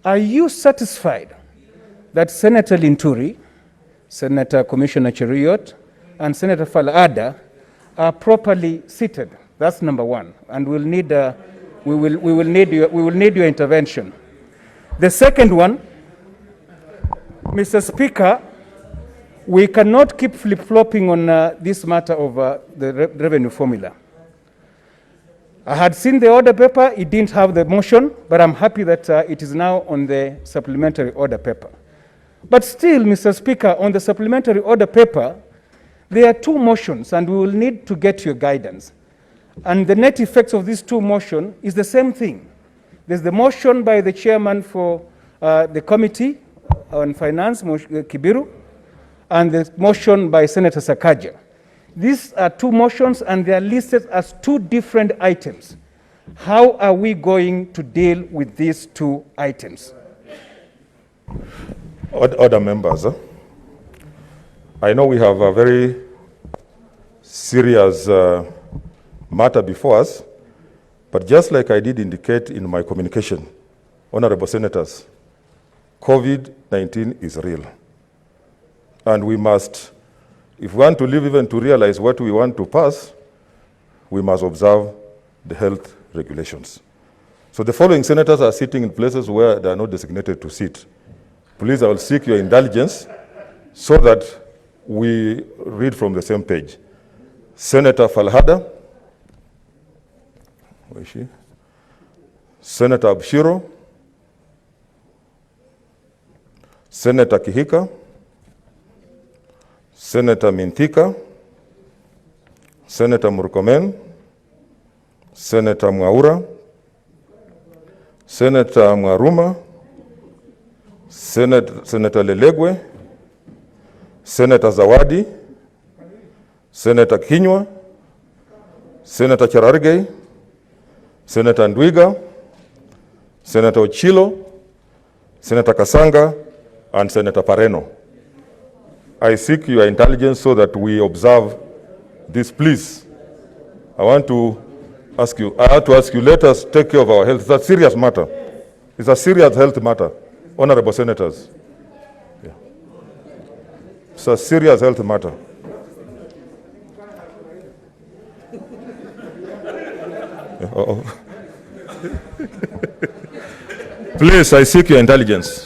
Are you satisfied that Senator Linturi, Senator Commissioner Cheruiyot, and Senator Falhada are properly seated? That's number one, and we will need your intervention. The second one, Mr. Speaker, we cannot keep flip-flopping on this matter of the revenue formula. I had seen the order paper, it didn't have the motion, but I'm happy that it is now on the supplementary order paper. But still, Mr. Speaker, on the supplementary order paper, there are two motions, and we will need to get your guidance. And the net effects of these two motions is the same thing. There's the motion by the chairman for the committee on finance, Kibiru, and the motion by Senator Sakaja. These are two motions, and they are listed as two different items. How are we going to deal with these two items? Other members, I know we have a very serious matter before us, but just like I did indicate in my communication, honorable senators, COVID-19 is real. And we must, if we want to live even to realize what we want to pass, we must observe the health regulations. So the following senators are sitting in places where they are not designated to sit. Please, I will seek your indulgence so that we read from the same page. Senator Falhada, where is she? Senator Abshiro, Senator Kihika, Senator Mintika, Senator Murkomen, Senator Mwaura, Senator Mwaruma, Senator Lelegwe, Senator Zawadi, Senator Kinywa, Senator Cherargei, Senator Ndwiga, Senator Ochilo, Senator Kasanga, and Senator Pareno. I seek your intelligence so that we observe this, please. I have to ask you, let us take care of our health. It's a serious matter. It's a serious health matter, honorable senators. Yeah. It's a serious health matter. Please, I seek your intelligence.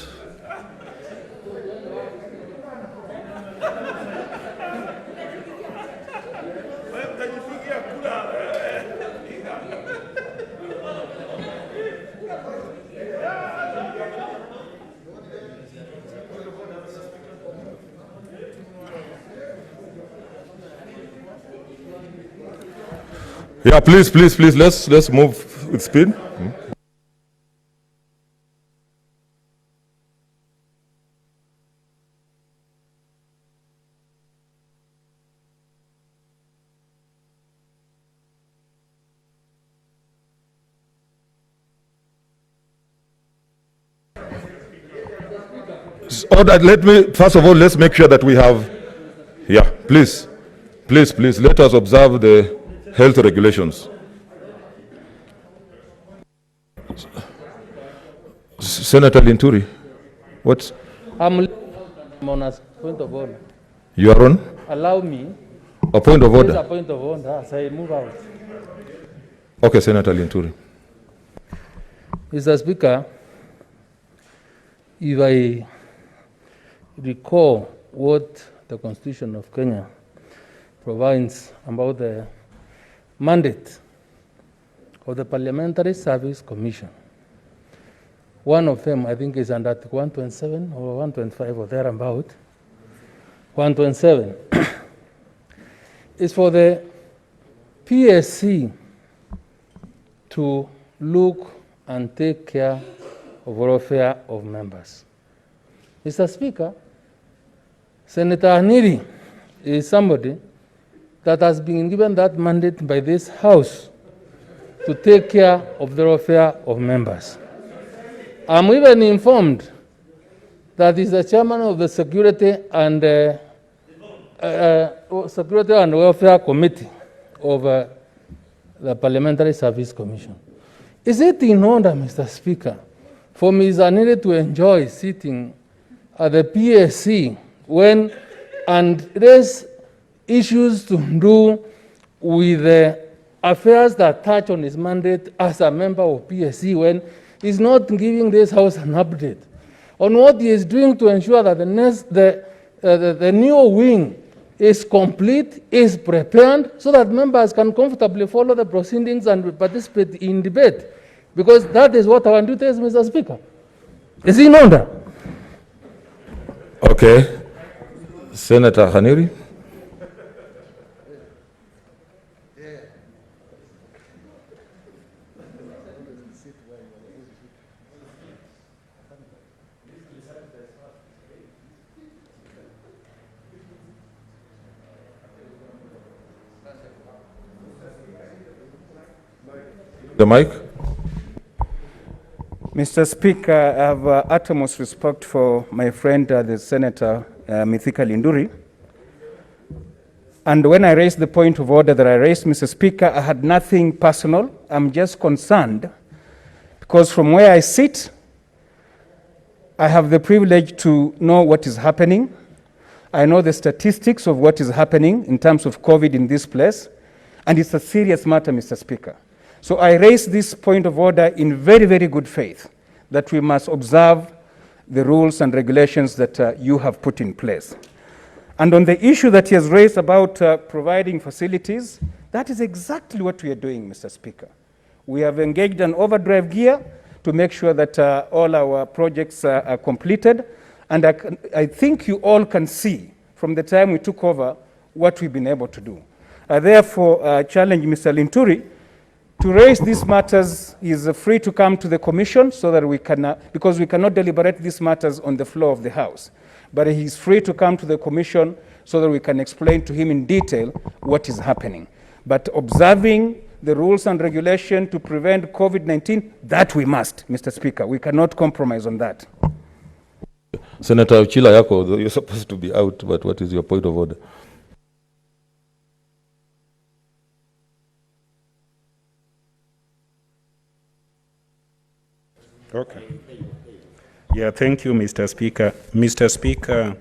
Yeah, please, let's move with speed. First of all, let's make sure that we have, please, let us observe the health regulations. Senator Linturi, what? I'm on a point of order. You are on? Allow me. A point of order? A point of order as I move out. Okay, Senator Linturi. Mr. Speaker, if I recall what the Constitution of Kenya provides about the mandate of the Parliamentary Service Commission, one of them, I think, is under Article 127 or 125 or thereabout. 127 is for the PSC to look and take care of welfare of members. Mr. Speaker, Senator Aniri is somebody that has been given that mandate by this House to take care of the welfare of members. I'm even informed that he's the chairman of the Security and Welfare Committee of the Parliamentary Service Commission. Is it in order, Mr. Speaker, for Ms. Anile to enjoy sitting at the PSC and raise issues to do with the affairs that touch on his mandate as a member of PSC when he's not giving this House an update on what he is doing to ensure that the new wing is complete, is prepared, so that members can comfortably follow the proceedings and participate in debate. Because that is what our duty is, Mr. Speaker. Is he in order? Okay. Senator Haniri. The mic. Mr. Speaker, I have utmost respect for my friend, the Senator Mithika Linturi. And when I raised the point of order that I raised, Mr. Speaker, I had nothing personal. I'm just concerned because from where I sit, I have the privilege to know what is happening. I know the statistics of what is happening in terms of COVID in this place, and it's a serious matter, Mr. Speaker. So I raise this point of order in very, very good faith that we must observe the rules and regulations that you have put in place. And on the issue that he has raised about providing facilities, that is exactly what we are doing, Mr. Speaker. We have engaged an overdrive gear to make sure that all our projects are completed. And I think you all can see from the time we took over what we've been able to do. I therefore challenge Mr. Linturi to raise these matters. He is free to come to the commission so that we can, because we cannot deliberate these matters on the floor of the House. But he's free to come to the commission so that we can explain to him in detail what is happening. But observing the rules and regulation to prevent COVID-19, that we must, Mr. Speaker. We cannot compromise on that. Senator Uchila Yako, you're supposed to be out, but what is your point of order? Okay. Yeah, thank you, Mr. Speaker. Mr. Speaker,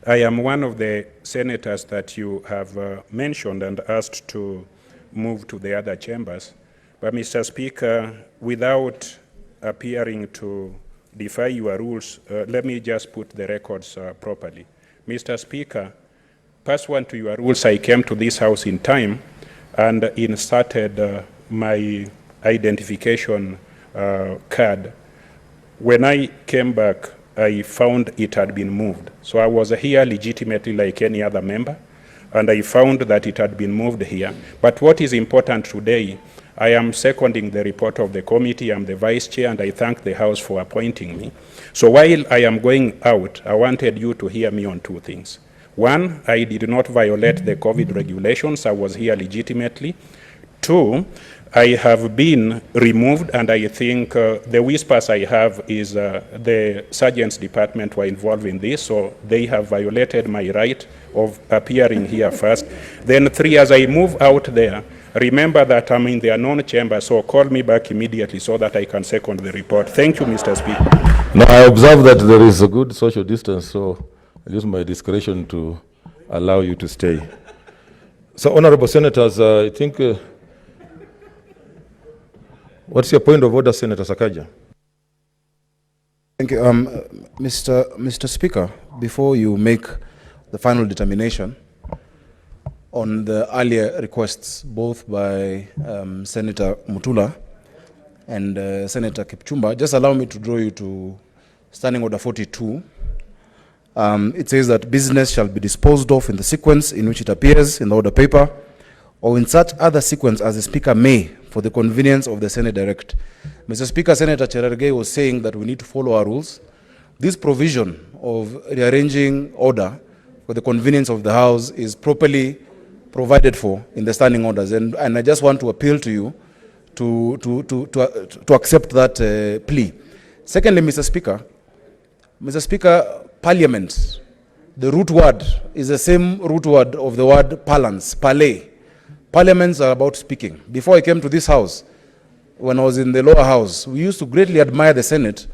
I am one of the senators that you have mentioned and asked to move to the other chambers. But Mr. Speaker, without appearing to defy your rules, let me just put the records properly. Mr. Speaker, pursuant to your rules, I came to this House in time and inserted my identification card. When I came back, I found it had been moved. So I was here legitimately like any other member, and I found that it had been moved here. But what is important today, I am seconding the report of the committee. I'm the vice chair, and I thank the House for appointing me. So while I am going out, I wanted you to hear me on two things. One, I did not violate the COVID regulations. I was here legitimately. Two, I have been removed, and I think the whispers I have is the Sergeant's Department were involved in this, so they have violated my right of appearing here first. Then three, as I move out there, remember that I'm in the unknown chamber, so call me back immediately so that I can second the report. Thank you, Mr. Speaker. Now, I observe that there is a good social distance, so I use my discretion to allow you to stay. So, honorable senators, I think... what's your point of order, Senator Sakaja? Thank you. Mr. Speaker, before you make the final determination on the earlier requests, both by Senator Mutula and Senator Kipchumba, just allow me to draw you to Standing Order 42. It says that business shall be disposed of in the sequence in which it appears in the order paper, or in such other sequence as the Speaker may, for the convenience of the Senate direct. Mr. Speaker, Senator Cherargei was saying that we need to follow our rules. This provision of rearranging order for the convenience of the House is properly provided for in the standing orders, and I just want to appeal to you to accept that plea. Secondly, Mr. Speaker, Parliament, the root word is the same root word of the word parlance, parley. Parliaments are about speaking. Before I came to this House, when I was in the lower house, we used to greatly admire the Senate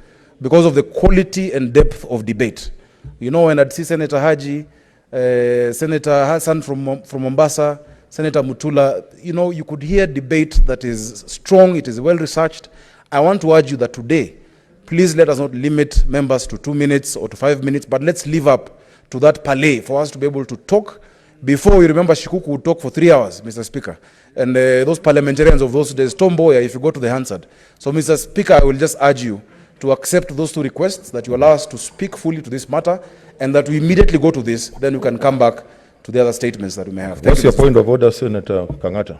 because of the quality and depth of debate. You know, when I'd see Senator Haji, Senator Hassan from Mombasa, Senator Mutula, you know, you could hear debate that is strong, it is well researched. I want to urge you that today, please let us not limit members to 2 minutes or to 5 minutes, but let's live up to that palais for us to be able to talk. Before, you remember Shikuku would talk for 3 hours, Mr. Speaker. And those parliamentarians of those days, Tomboya, if you go to the Hansard. So, Mr. Speaker, I will just urge you to accept those 2 requests, that you allow us to speak fully to this matter, and that we immediately go to this, then we can come back to the other statements that we may have. Thank What's you, your point of order, Senator Kangata?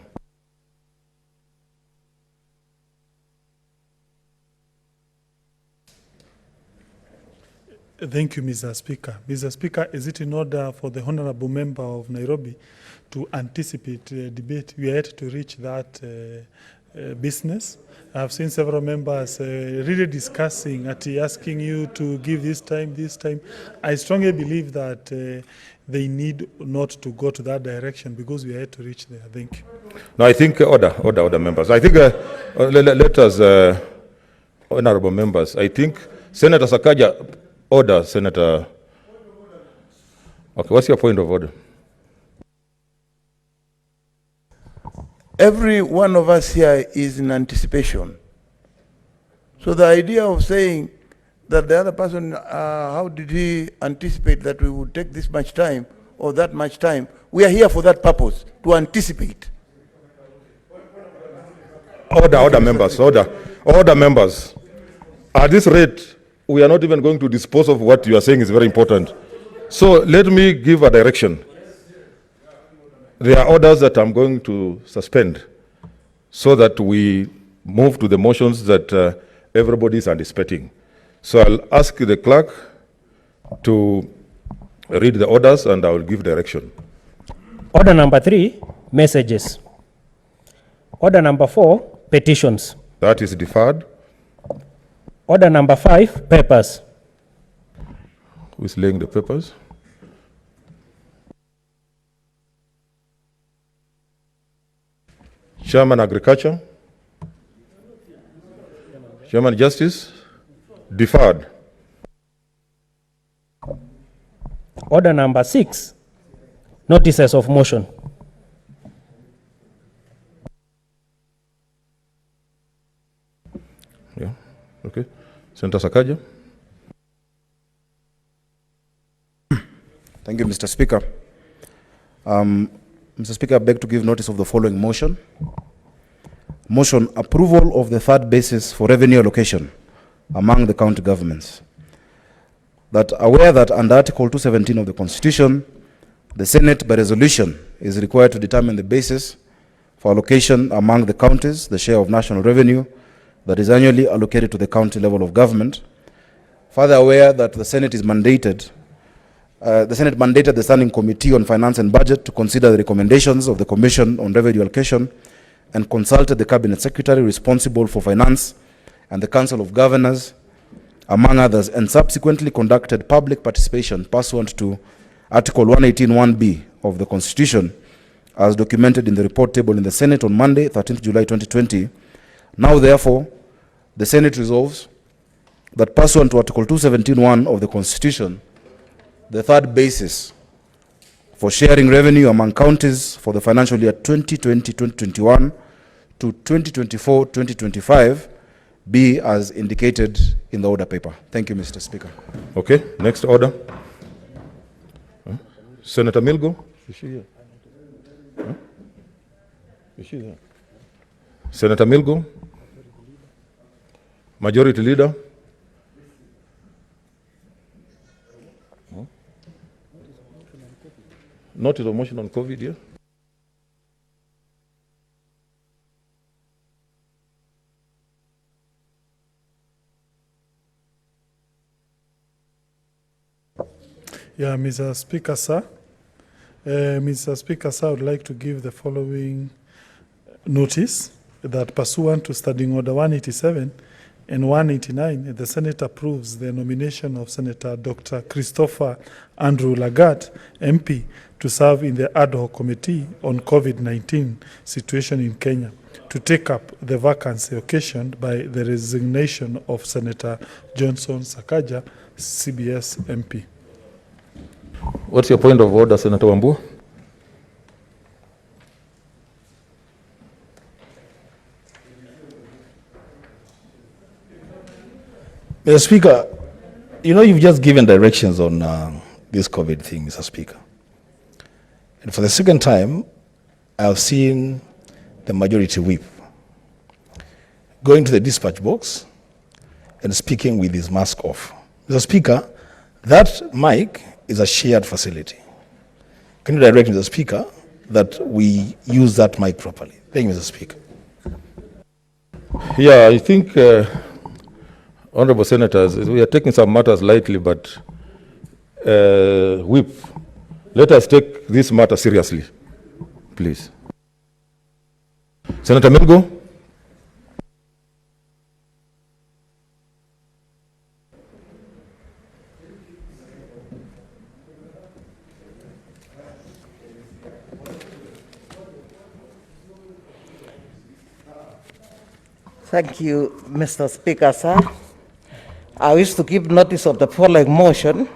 Thank you, Mr. Speaker. Mr. Speaker, is it in order for the Honorable Member of Nairobi to anticipate debate? We are yet to reach that business. I've seen several members really discussing, asking you to give this time, this time. I strongly believe that they need not to go to that direction because we are yet to reach there. Thank you. No, I think order members. I think let us, honorable members. I think Senator Sakaja, order, Senator. Okay, what's your point of order? Every one of us here is in anticipation. So the idea of saying that the other person, how did he anticipate that we would take this much time or that much time? We are here for that purpose, to anticipate. Order members, order members. At this rate, we are not even going to dispose of what you are saying is very important. So let me give a direction. There are orders that I'm going to suspend so that we move to the motions that everybody is anticipating. So I'll ask the clerk to read the orders and I will give direction. Order number 3, messages. Order number 4, petitions. That is deferred. Order number 5, papers. Who is laying the papers? Chairman Agriculture. Chairman Justice. Deferred. Order number 6, notices of motion. Yeah, okay. Senator Sakaja. Thank you, Mr. Speaker. Mr. Speaker, I beg to give notice of the following motion. Motion: approval of the third basis for revenue allocation among the county governments. That aware that under Article 217 of the Constitution, the Senate by resolution is required to determine the basis for allocation among the counties, the share of national revenue that is annually allocated to the county level of government. Further aware that the Senate mandated the Standing Committee on Finance and Budget to consider the recommendations of the Commission on Revenue Allocation and consulted the Cabinet Secretary responsible for finance and the Council of Governors, among others, and subsequently conducted public participation pursuant to Article 118(1)(b) of the Constitution, as documented in the report table in the Senate on Monday, 13th July 2020. Now, therefore, the Senate resolves that pursuant to Article 217(1) of the Constitution, the third basis for sharing revenue among counties for the financial year 2020-2021 to 2024-2025 be as indicated in the order paper. Thank you, Mr. Speaker. Okay, next order. Senator Milgo. Is she here? Is she there? Senator Milgo. Majority Leader. Notice of motion on COVID here. Yeah, Mr. Speaker, sir. Mr. Speaker, sir, I would like to give the following notice that pursuant to Standing Order 187 and 189, the Senate approves the nomination of Senator Dr. Christopher Andrew Lagat, MP, to serve in the ad hoc committee on COVID-19 situation in Kenya, to take up the vacancy occasioned by the resignation of Senator Johnson Sakaja, CBS MP. What's your point of order, Senator Wambua? Mr. Speaker, you know, you've just given directions on this COVID thing, Mr. Speaker. And for the second time, I've seen the majority whip going to the dispatch box and speaking with his mask off. Mr. Speaker, that mic is a shared facility. Can you direct Mr. Speaker that we use that mic properly? Thank you, Mr. Speaker. Yeah, I think, honorable senators, we are taking some matters lightly, but whip, let us take this matter seriously, please. Senator Milgo. Thank you, Mr. Speaker, sir. I wish to give notice of the following motion: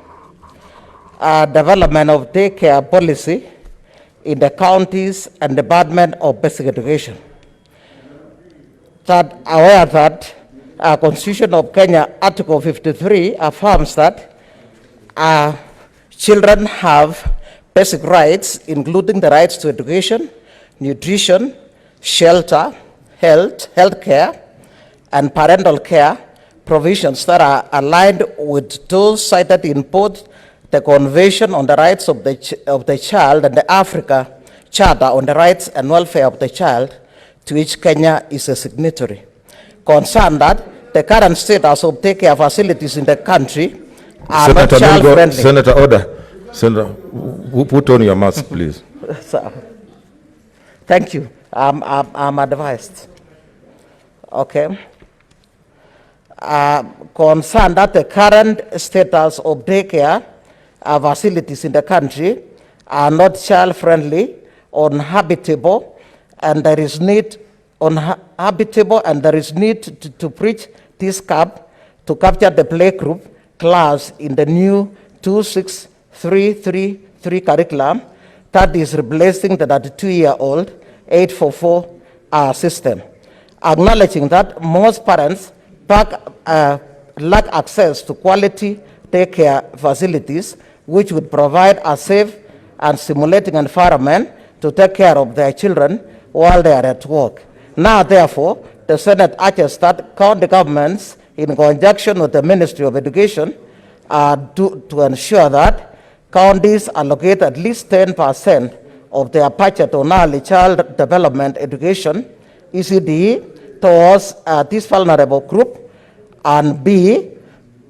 development of daycare policy in the counties and Department of Basic Education. That aware that Constitution of Kenya, Article 53, affirms that children have basic rights, including the rights to education, nutrition, shelter, health care, and parental care provisions that are aligned with those cited in both the Convention on the Rights of the Child and the Africa Charter on the Rights and Welfare of the Child, to which Kenya is a signatory. Concerned that the current status of daycare facilities in the country are not child-friendly. Senator, order. Senator, put on your mask, please. Sir, thank you. I'm advised. Okay. Concerned that the current status of daycare facilities in the country are not child-friendly, uninhabitable, and there is need to bridge this gap to capture the playgroup class in the new 26333 curriculum that is replacing the 32-year-old 844 system. Acknowledging that most parents lack access to quality daycare facilities, which would provide a safe and stimulating environment to take care of their children while they are at work. Now, therefore, the Senate urges that county governments, in conjunction with the Ministry of Education, to ensure that counties allocate at least 10% of their budget on early child development education, ECDE, towards this vulnerable group, and B,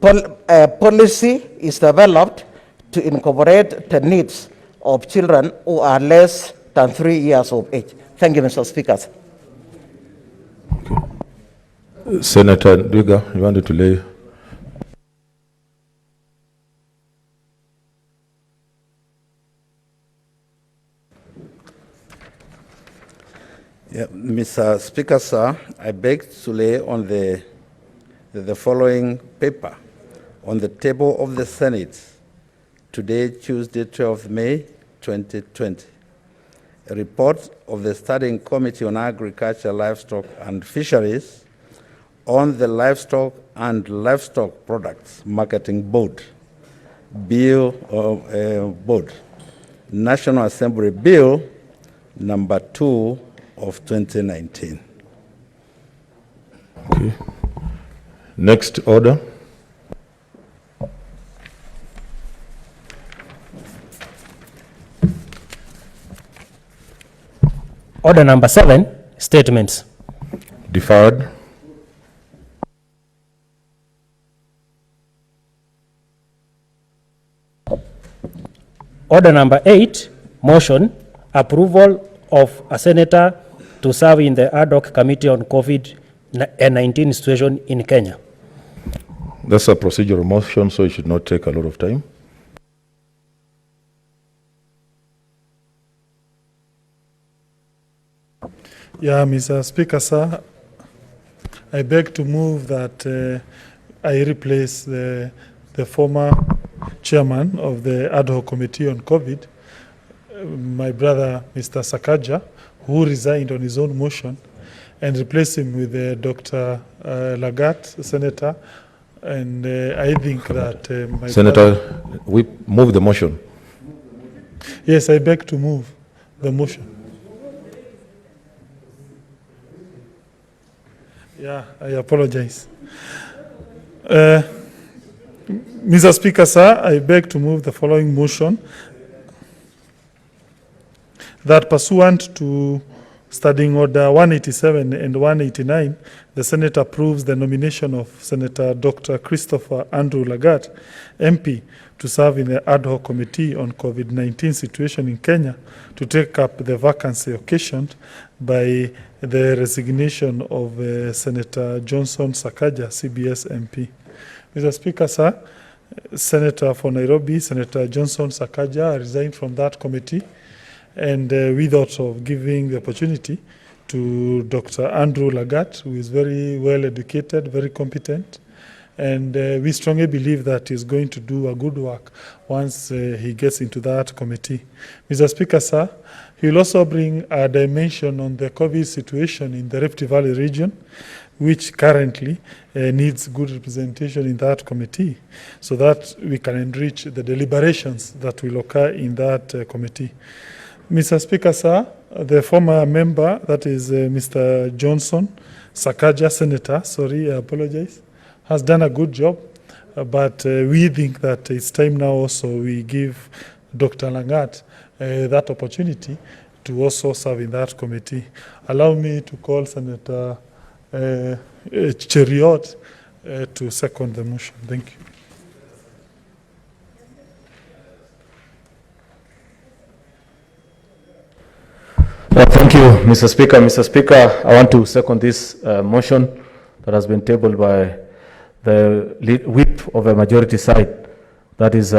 policy is developed to incorporate the needs of children who are less than 3 years of age. Thank you, Mr. Speaker. Okay. Senator Ndwiga, you wanted to lay. Yeah, Mr. Speaker, sir, I beg to lay on the following paper on the table of the Senate today, Tuesday, 12th May, 2020. A report of the Standing Committee on Agriculture, Livestock and Fisheries on the Livestock and Livestock Products Marketing Board, Board, National Assembly Bill number 2 of 2019. Okay. Next order. Order number 7, statements. Deferred. Order number 8, motion, approval of a senator to serve in the ad hoc committee on COVID-19 situation in Kenya. That's a procedural motion, so it should not take a lot of time. Yeah, Mr. Speaker, sir, I beg to move that I replace the former chairman of the ad hoc committee on COVID, my brother, Mr. Sakaja, who resigned on his own motion, and replace him with Dr. Lagat, Senator. And I think that my Senator, brother, we move the motion. yes, I beg to move the motion. Yeah, I apologize. Mr. Speaker, sir, I beg to move the following motion that pursuant to Standing Order 187 and 189, the Senate approves the nomination of Senator Dr. Christopher Andrew Lagat, MP, to serve in the ad hoc committee on COVID-19 situation in Kenya to take up the vacancy occasioned by the resignation of Senator Johnson Sakaja, CBS MP. Mr. Speaker, sir, Senator for Nairobi, Senator Johnson Sakaja, resigned from that committee, and we thought of giving the opportunity to Dr. Andrew Lagat, who is very well educated, very competent, and we strongly believe that he's going to do a good work once he gets into that committee. Mr. Speaker, sir, he will also bring a dimension on the COVID situation in the Rift Valley region, which currently needs good representation in that committee, so that we can enrich the deliberations that will occur in that committee. Mr. Speaker, sir, the former member, that is Mr. Johnson Sakaja, Senator, sorry, I apologize, has done a good job, but we think that it's time now also we give Dr. Lagat that opportunity to also serve in that committee. Allow me to call Senator Cheriot to second the motion. Thank you. Thank you, Mr. Speaker. Mr. Speaker, I want to second this motion that has been tabled by the whip of a majority side, that is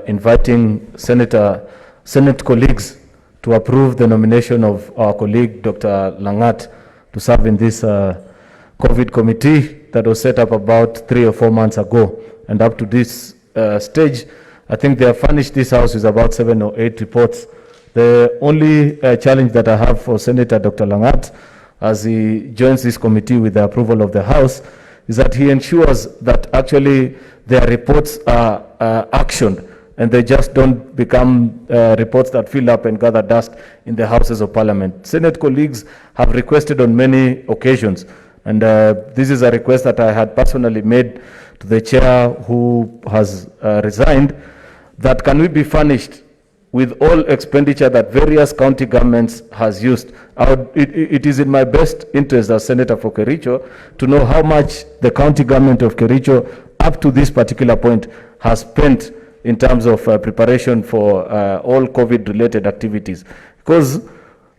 inviting Senate colleagues to approve the nomination of our colleague, Dr. Lagat, to serve in this COVID committee that was set up about 3 or 4 months ago. And up to this stage, I think they have furnished this house with about 7 or 8 reports. The only challenge that I have for Senator Dr. Lagat, as he joins this committee with the approval of the House, is that he ensures that actually their reports are actioned and they just don't become reports that fill up and gather dust in the Houses of Parliament. Senate colleagues have requested on many occasions, and this is a request that I had personally made to the chair who has resigned, that can we be furnished with all expenditure that various county governments has used. It is in my best interest as Senator for Kericho to know how much the county government of Kericho up to this particular point has spent in terms of preparation for all COVID-related activities. Because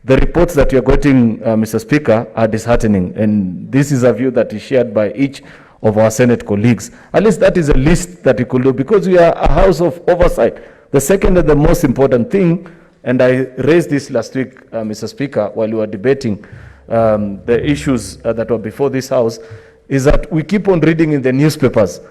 the reports that you're getting, Mr. Speaker, are disheartening, and this is a view that is shared by each of our Senate colleagues. At least that is a list that we could do, because we are a house of oversight. The second and the most important thing, and I raised this last week, Mr. Speaker, while we were debating the issues that were before this House, is that we keep on reading in the newspapers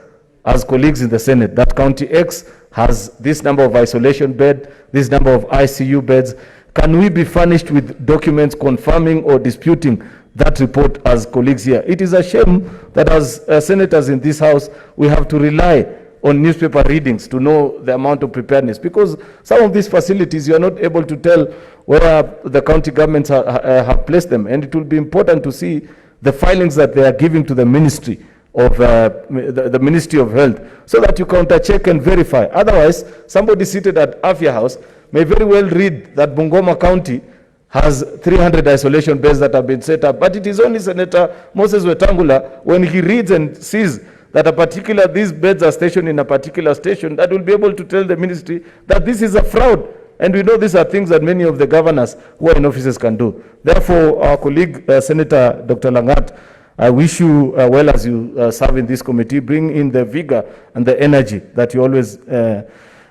as colleagues in the Senate that County X has this number of isolation beds, this number of ICU beds. Can we be furnished with documents confirming or disputing that report as colleagues here? It is a shame that as senators in this House, we have to rely on newspaper readings to know the amount of preparedness, because some of these facilities you are not able to tell where the county governments have placed them, and it will be important to see the filings that they are giving to the Ministry of the Ministry of Health, so that you counter check and verify. Otherwise, somebody seated at Afya House may very well read that Bungoma County has 300 isolation beds that have been set up, but it is only Senator Moses Wetangula, when he reads and sees that these beds are stationed in a particular station, that will be able to tell the ministry that this is a fraud. And we know these are things that many of the governors who are in offices can do. Therefore, our colleague, Senator Dr. Lagat, I wish you well as you serve in this committee. Bring in the vigor and the energy that you always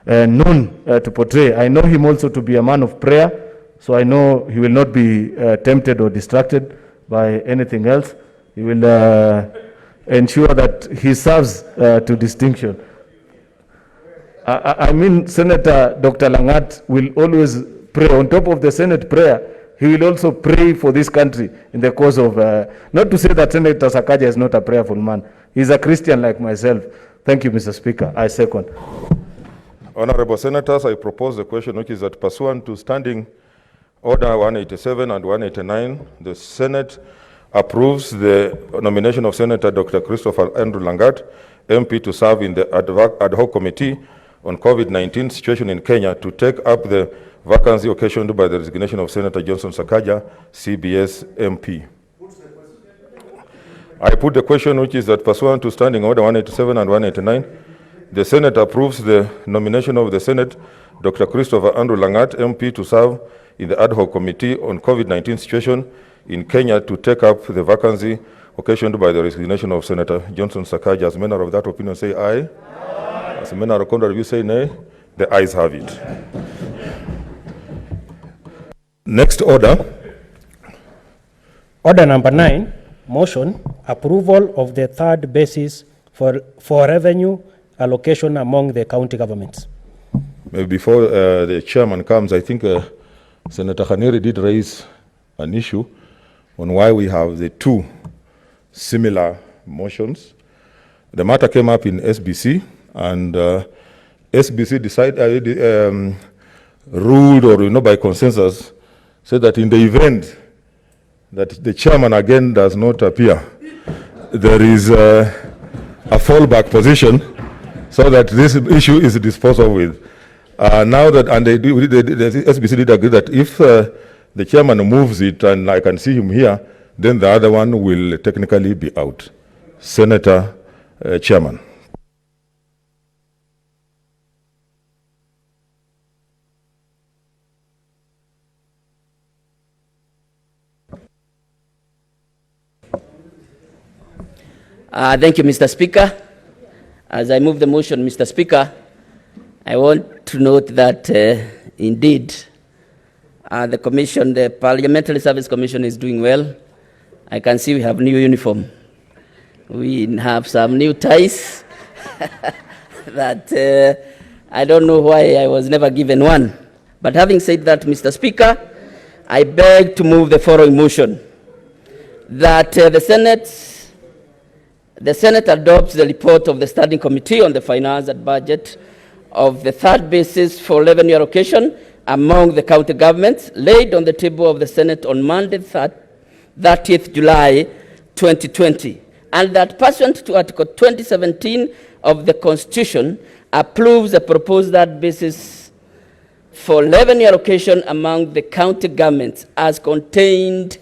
known to portray. I know him also to be a man of prayer, So I know he will not be tempted or distracted by anything else. He will ensure that he serves to distinction. I mean, Senator Dr. Langat will always pray. On top of the Senate prayer, he will also pray for this country in the course of, not to say that Senator Sakaja is not a prayerful man. He's a Christian like myself. Thank you, Mr. Speaker. I second. Honorable Senators, I propose the question which is that pursuant to Standing Order 187 and 189, the Senate approves the nomination of Senator Dr. Christopher Andrew Langat, MP, to serve in the ad hoc committee on COVID-19 situation in Kenya to take up the vacancy occasioned by the resignation of Senator Johnson Sakaja, CBS MP. I put the question which is that pursuant to Standing Order 187 and 189, the Senate approves the nomination of the Senate Dr. Christopher Andrew Langat, MP, to serve in the ad hoc committee on COVID-19 situation in Kenya to take up the vacancy occasioned by the resignation of Senator Johnson Sakaja. As men are of that opinion, say aye. As men are contrary, you say nay. The ayes have it. Next order. Order number 9, motion, approval of the third basis for revenue allocation among the county governments. Before the chairman comes, I think Senator Khaneri did raise an issue on why we have the two similar motions. The matter came up in SBC, and SBC ruled, or by consensus, said that in the event that the chairman again does not appear, there is a fallback position so that this issue is disposed of with. Now that, and the SBC did agree that if the chairman moves it and I can see him here, then the other one will technically be out. Senator Chairman. Thank you, Mr. Speaker. As I move the motion, Mr. Speaker, I want to note that indeed the Commission, the Parliamentary Service Commission, is doing well. I can see we have new uniform. We have some new ties that I don't know why I was never given one. But having said that, Mr. Speaker, I beg to move the following motion, that the Senate adopts the report of the Standing Committee on the Finance and Budget of the third basis for revenue allocation among the county governments, laid on the table of the Senate on Monday, 30th July 2020, and that pursuant to Article 2017 of the Constitution, approves the proposed third basis for revenue allocation among the county governments as contained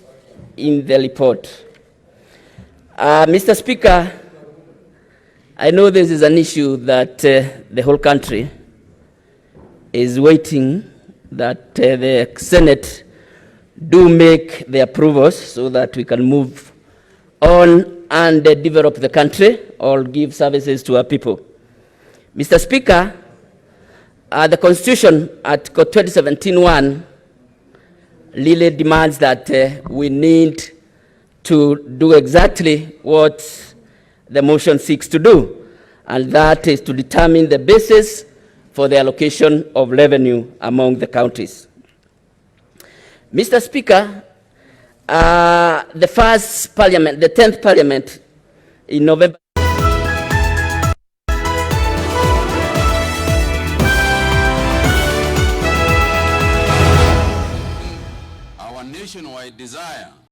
in the report. Mr. Speaker, I know this is an issue that the whole country is waiting that the Senate do make the approvals so that we can move on and develop the country or give services to our people. Mr. Speaker, the Constitution, Article 2017(1), really demands that we need to do exactly what the motion seeks to do, and that is to determine the basis for the allocation of revenue among the counties. Mr. Speaker, the first parliament, the 10th parliament in November our nationwide desire